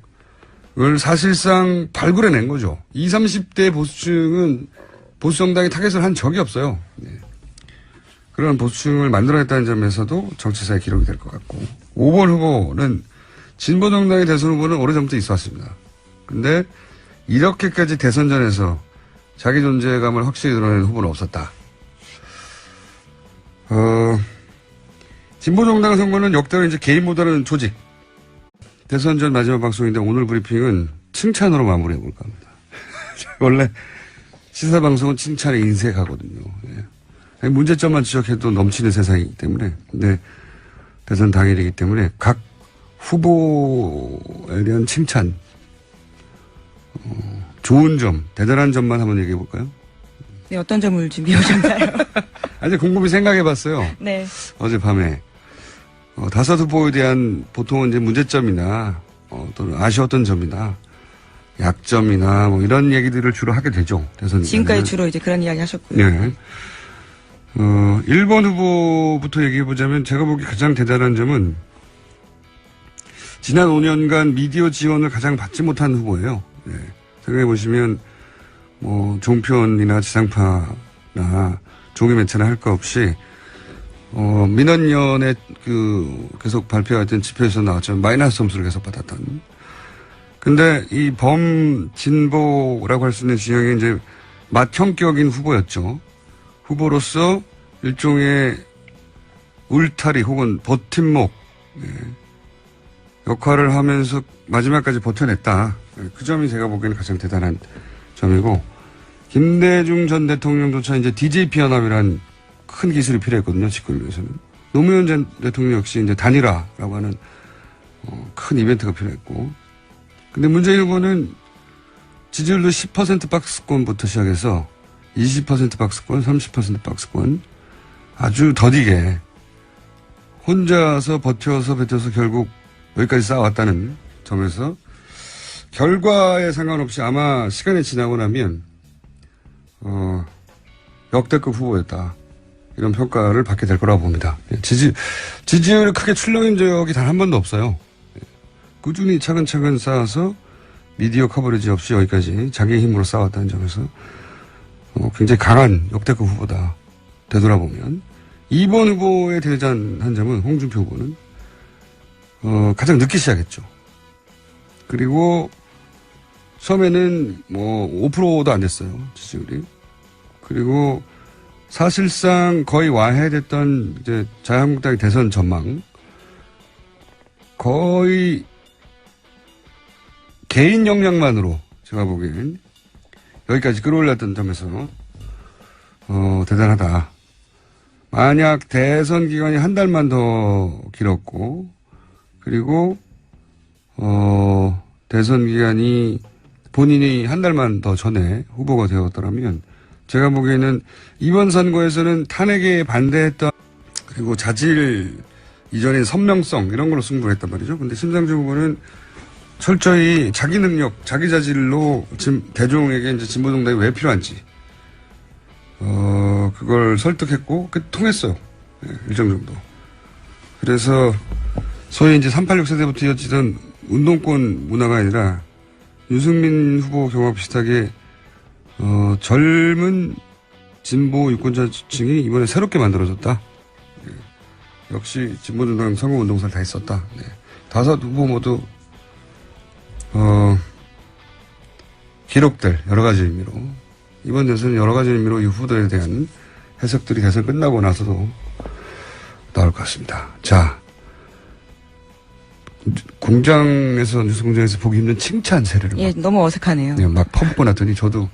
사실상 발굴해낸 거죠. 20, 30대 보수층은 보수정당이 타겟을 한 적이 없어요. 네. 그런 보수층을 만들어냈다는 점에서도 정치사의 기록이 될 것 같고, 5번 후보는 진보정당의 대선 후보는 오래전부터 있어 왔습니다. 근데 이렇게까지 대선전에서 자기 존재감을 확실히 드러내는 후보는 없었다. 진보정당 선거는 역대로 이제 개인보다는 조직. 대선전 마지막 방송인데 오늘 브리핑은 칭찬으로 마무리해 볼까 합니다. 원래 시사방송은 칭찬에 인색하거든요. 예. 문제점만 지적해도 넘치는 세상이기 때문에. 근데 대선 당일이기 때문에 각 후보에 대한 칭찬, 좋은 점, 대단한 점만 한번 얘기해 볼까요? 네, 어떤 점을 준비해 오셨나요? 아주 곰곰이 생각해 봤어요. 네. 어젯밤에. 5 후보에 대한 보통은 이제 문제점이나, 또는 아쉬웠던 점이나, 약점이나, 뭐 이런 얘기들을 주로 하게 되죠. 대선. 지금까지 주로 이제 그런 이야기 하셨고요. 네. 1번 후보부터 얘기해 보자면 제가 보기 가장 대단한 점은 지난 5년간 미디어 지원을 가장 받지 못한 후보예요. 네. 생각해 보시면, 뭐, 종편이나 지상파나 종이 매체나 할 거 없이, 민원연에 계속 발표했던 지표에서 나왔지만 마이너스 점수를 계속 받았던. 근데 이 범진보라고 할 수 있는 진영이 이제 맏형격인 후보였죠. 후보로서 일종의 울타리 혹은 버팀목, 역할을 하면서 마지막까지 버텨냈다. 그 점이 제가 보기에는 가장 대단한 점이고, 김대중 전 대통령조차 이제 DJP 연합이란 큰 기술이 필요했거든요, 집권을 위해서는. 노무현 전 대통령 역시 이제 단일화라고 하는 큰 이벤트가 필요했고. 근데 문재인 후보는 지지율도 10% 박스권부터 시작해서 20% 박스권, 30% 박스권 아주 더디게 혼자서 버텨서 결국 여기까지 쌓아왔다는 점에서 결과에 상관없이 아마 시간이 지나고 나면 역대급 후보였다. 이런 평가를 받게 될 거라고 봅니다. 지지율이 크게 출렁인 적이 단 한 번도 없어요. 꾸준히 차근차근 쌓아서 미디어 커버리지 없이 여기까지 자기의 힘으로 쌓았다는 점에서 굉장히 강한 역대급 후보다. 되돌아보면 2번 후보의 대단한 점은 홍준표 후보는 가장 늦게 시작했죠. 그리고 처음에는 뭐 5%도 안 됐어요, 지지율이. 그리고 사실상 거의 와해됐던 이제 자유한국당의 대선 전망, 거의 개인 역량만으로 제가 보기엔 여기까지 끌어올렸던 점에서 대단하다. 만약 대선 기간이 한 달만 더 길었고, 그리고 대선 기간이 본인이 한 달만 더 전에 후보가 되었더라면 제가 보기에는 이번 선거에서는 탄핵에 반대했던 그리고 자질 이전인 선명성 이런 걸로 승부를 했단 말이죠. 근데 심상정 후보는 철저히 자기 능력, 자기 자질로 지금 대중에게 이제 진보정당이 왜 필요한지 그걸 설득했고 통했어요. 네, 일정 정도. 그래서 소위 이제 386 세대부터 이어지던 운동권 문화가 아니라 유승민 후보 경우와 비슷하게 젊은 진보 유권자층이 이번에 새롭게 만들어졌다. 네. 역시 진보정당 선거운동사를 다 했었다. 네. 5 후보 모두 기록될 여러 가지 의미로 이번 대선은 여러 가지 의미로 이 후보들에 대한 해석들이 대선 끝나고 나서도 나올 것 같습니다. 자, 공장에서 뉴스 공장에서 보기 힘든 칭찬 세례를 예, 너무 어색하네요. 막, 막 퍼붓고 났더니 저도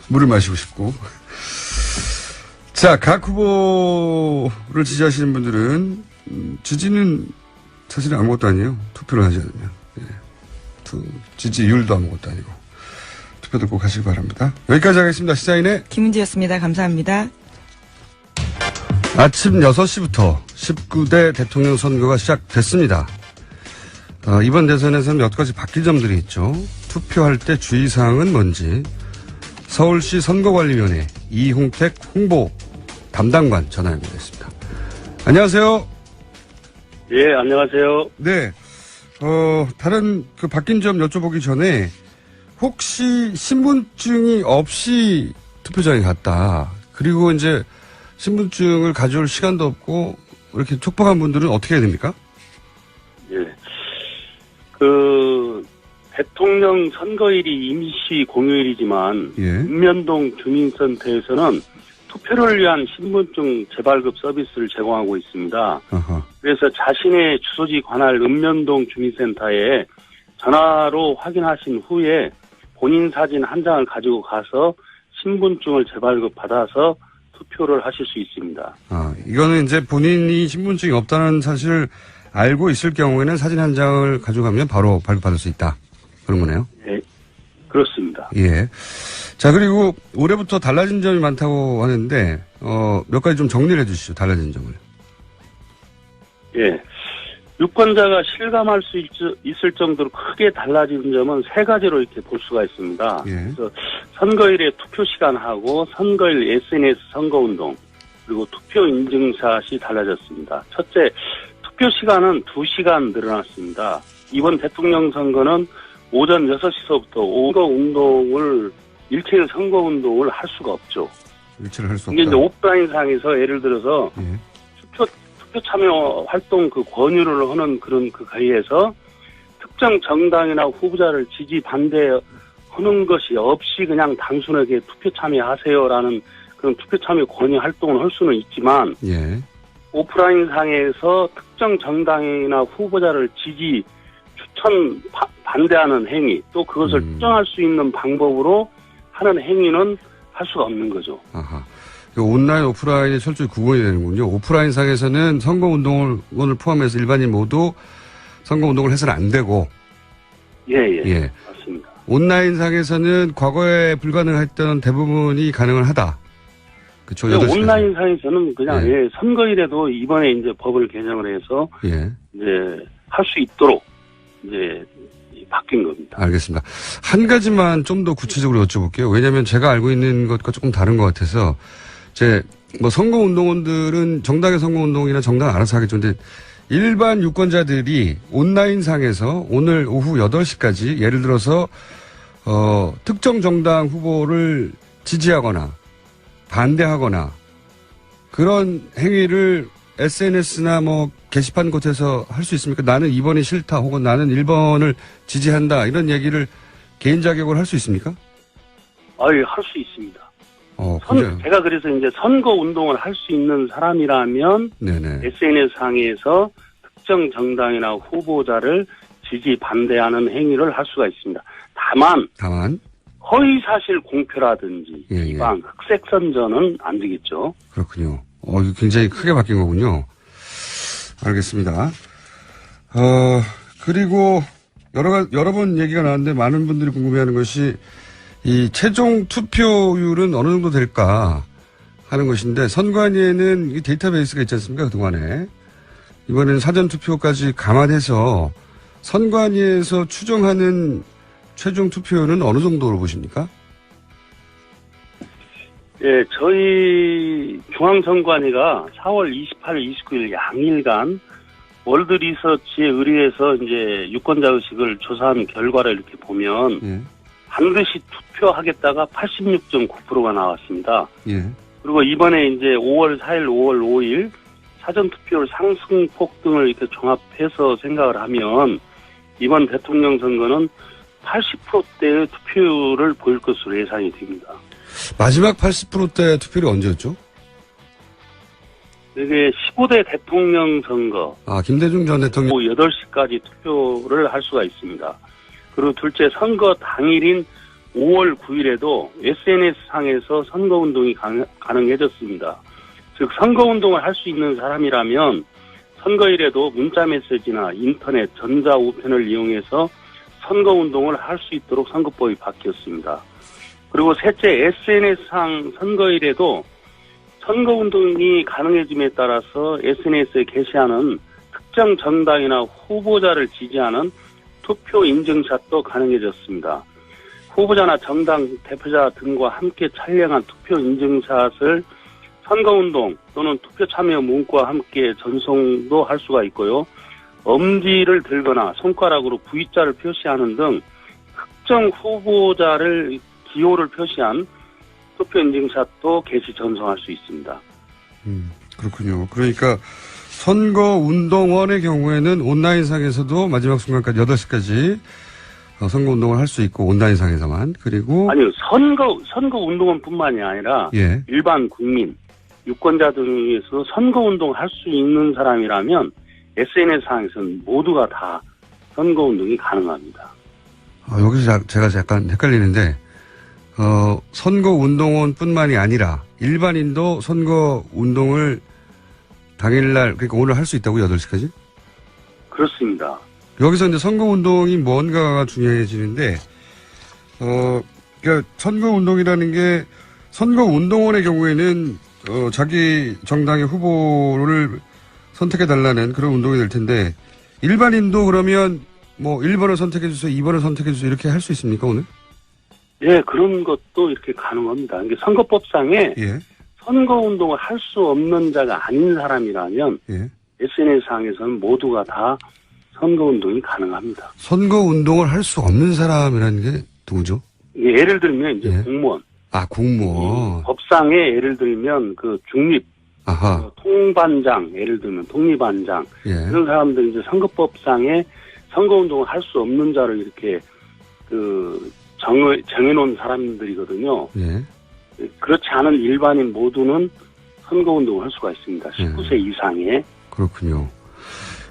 물을 마시고 싶고. 자, 각 후보를 지지하시는 분들은 지지는 사실은 아무것도 아니에요. 투표를 하지 않으면. 예. 지지율도 아무것도 아니고. 투표들 꼭 하시기 바랍니다. 여기까지 하겠습니다. 시사인의 김은지였습니다. 감사합니다. 아침 6시부터 19대 대통령 선거가 시작됐습니다. 이번 대선에서는 몇 가지 바뀔 점들이 있죠. 투표할 때 주의사항은 뭔지 서울시 선거관리위원회 이홍택 홍보 담당관 전화 연결했습니다. 안녕하세요. 예, 안녕하세요. 네. 다른 그 바뀐 점 여쭤보기 전에 혹시 신분증이 없이 투표장에 갔다. 그리고 이제 신분증을 가져올 시간도 없고 이렇게 촉박한 분들은 어떻게 해야 됩니까? 예. 대통령 선거일이 임시 공휴일이지만 예. 읍면동 주민센터에서는 투표를 위한 신분증 재발급 서비스를 제공하고 있습니다. 아하. 그래서 자신의 주소지 관할 읍면동 주민센터에 전화로 확인하신 후에 본인 사진 한 장을 가지고 가서 신분증을 재발급 받아서 투표를 하실 수 있습니다. 이거는 이제 본인이 신분증이 없다는 사실을 알고 있을 경우에는 사진 한 장을 가져가면 바로 발급받을 수 있다. 그런 거네요. 예, 그렇습니다. 예. 자, 그리고 올해부터 달라진 점이 많다고 하는데, 몇 가지 좀 정리를 해 주시죠. 달라진 점을. 예. 유권자가 실감할 수 있을 정도로 크게 달라진 점은 3가지로 이렇게 볼 수가 있습니다. 예. 그래서 선거일에 투표 시간하고 선거일 SNS 선거운동 그리고 투표 인증샷이 달라졌습니다. 첫째, 투표 시간은 2시간 늘어났습니다. 이번 대통령 선거는 오전 6시서부터 선거운동을 일체의 선거운동을 할 수가 없죠. 일치를 할 수 없다. 이게 이제 오프라인상에서 예를 들어서 예. 투표 참여 활동 그 권유를 하는 그런 그 가의에서 특정 정당이나 후보자를 지지 반대하는 것이 없이 그냥 단순하게 투표 참여하세요라는 그런 투표 참여 권유 활동을 할 수는 있지만 예. 오프라인상에서 특정 정당이나 후보자를 지지 추천 반대하는 행위 또 그것을 특정할 수 있는 방법으로 하는 행위는 할 수가 없는 거죠. 아하. 온라인, 오프라인이 철저히 구분이 되는군요. 오프라인 상에서는 선거운동을 포함해서 일반인 모두 선거운동을 해서는 안 되고. 예. 맞습니다. 온라인 상에서는 과거에 불가능했던 대부분이 가능을 하다. 그쵸. 온라인 상에서는 그냥 예. 선거일에도 이번에 이제 법을 개정을 해서 예. 이제 할 수 있도록 이제 바뀐 겁니다. 알겠습니다. 한 가지만 좀 더 구체적으로 여쭤볼게요. 왜냐하면 제가 알고 있는 것과 조금 다른 것 같아서 선거운동원들은 정당의 선거운동이나 정당 알아서 하겠죠. 근데 일반 유권자들이 온라인 상에서 오늘 오후 8시까지 예를 들어서 특정 정당 후보를 지지하거나 반대하거나 그런 행위를 SNS나 게시판 곳에서 할 수 있습니까? 나는 2번이 싫다 혹은 나는 1번을 지지한다 이런 얘기를 개인 자격으로 할 수 있습니까? 할 수 있습니다. 제가 그래서 이제 선거 운동을 할 수 있는 사람이라면 네네. SNS상에서 특정 정당이나 후보자를 지지 반대하는 행위를 할 수가 있습니다. 다만 허위사실 공표라든지 비방, 흑색 선전은 안 되겠죠. 그렇군요. 이거 굉장히 크게 바뀐 거군요. 알겠습니다. 그리고 여러 번 얘기가 나왔는데 많은 분들이 궁금해하는 것이 이 최종 투표율은 어느 정도 될까 하는 것인데 선관위에는 이 데이터베이스가 있지 않습니까? 그동안에. 이번에는 사전투표까지 감안해서 선관위에서 추정하는 최종 투표율은 어느 정도로 보십니까? 예, 저희 중앙선관위가 4월 28일, 29일 양일간 월드 리서치에 의뢰해서 이제 유권자의식을 조사한 결과를 이렇게 보면 예. 반드시 투표하겠다가 86.9%가 나왔습니다. 예. 그리고 이번에 이제 5월 4일, 5월 5일 사전투표율 상승폭 등을 이렇게 종합해서 생각을 하면 이번 대통령 선거는 80%대의 투표율을 보일 것으로 예상이 됩니다. 마지막 80%대 투표율이 언제였죠? 이게 15대 대통령 선거. 김대중 전 대통령. 오후 8시까지 투표를 할 수가 있습니다. 그리고 둘째 선거 당일인 5월 9일에도 SNS상에서 선거운동이 가능해졌습니다. 즉 선거운동을 할 수 있는 사람이라면 선거일에도 문자메시지나 인터넷, 전자우편을 이용해서 선거운동을 할 수 있도록 선거법이 바뀌었습니다. 그리고 셋째 SNS상 선거일에도 선거운동이 가능해짐에 따라서 SNS에 게시하는 특정 정당이나 후보자를 지지하는 투표 인증샷도 가능해졌습니다. 후보자나 정당 대표자 등과 함께 촬영한 투표 인증샷을 선거운동 또는 투표 참여 문구와 함께 전송도 할 수가 있고요. 엄지를 들거나 손가락으로 V자를 표시하는 등 특정 후보자를 기호를 표시한 투표 인증샷도 게시 전송할 수 있습니다. 그렇군요. 그러니까 선거운동원의 경우에는 온라인상에서도 마지막 순간까지 8시까지 선거운동을 할 수 있고 온라인상에서만. 그리고 아니요. 선거운동원뿐만이 아니라 예. 일반 국민, 유권자 등에서 선거운동을 할 수 있는 사람이라면 SNS상에서는 모두가 다 선거운동이 가능합니다. 여기서 제가 약간 헷갈리는데 선거운동원뿐만이 아니라 일반인도 선거운동을 당일날, 그러니까 오늘 할 수 있다고요? 8시까지? 그렇습니다. 여기서 이제 선거운동이 뭔가가 중요해지는데, 그러니까 선거운동이라는 게 선거운동원의 경우에는, 자기 정당의 후보를 선택해달라는 그런 운동이 될 텐데, 일반인도 그러면 뭐 1번을 선택해주세요, 2번을 선택해주세요, 이렇게 할 수 있습니까, 오늘? 예, 그런 것도 이렇게 가능합니다. 이게 선거법상에 예. 선거운동을 할 수 없는 자가 아닌 사람이라면 예. SNS상에서는 모두가 다 선거운동이 가능합니다. 선거운동을 할 수 없는 사람이라는 게 누구죠? 예를 들면 이제 예. 공무원. 공무원. 법상에 예를 들면 그 중립, 아하. 통반장, 예를 들면 독립반장. 예. 이런 사람들이 이제 선거법상에 선거운동을 할 수 없는 자를 이렇게 정해놓은 사람들이거든요. 예. 그렇지 않은 일반인 모두는 선거운동을 할 수가 있습니다. 19세 이상에. 그렇군요.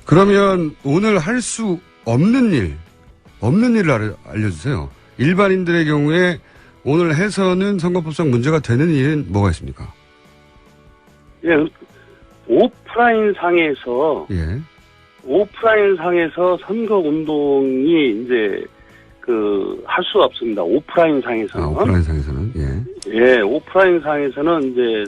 그러면 오늘 할 수 없는 일을 알려주세요. 일반인들의 경우에 오늘 해서는 선거법상 문제가 되는 일은 뭐가 있습니까? 예, 오프라인 상에서 선거운동이 이제 할 수가 없습니다. 오프라인 상에서는. 오프라인 상에서는, 예. 예, 오프라인 상에서는 이제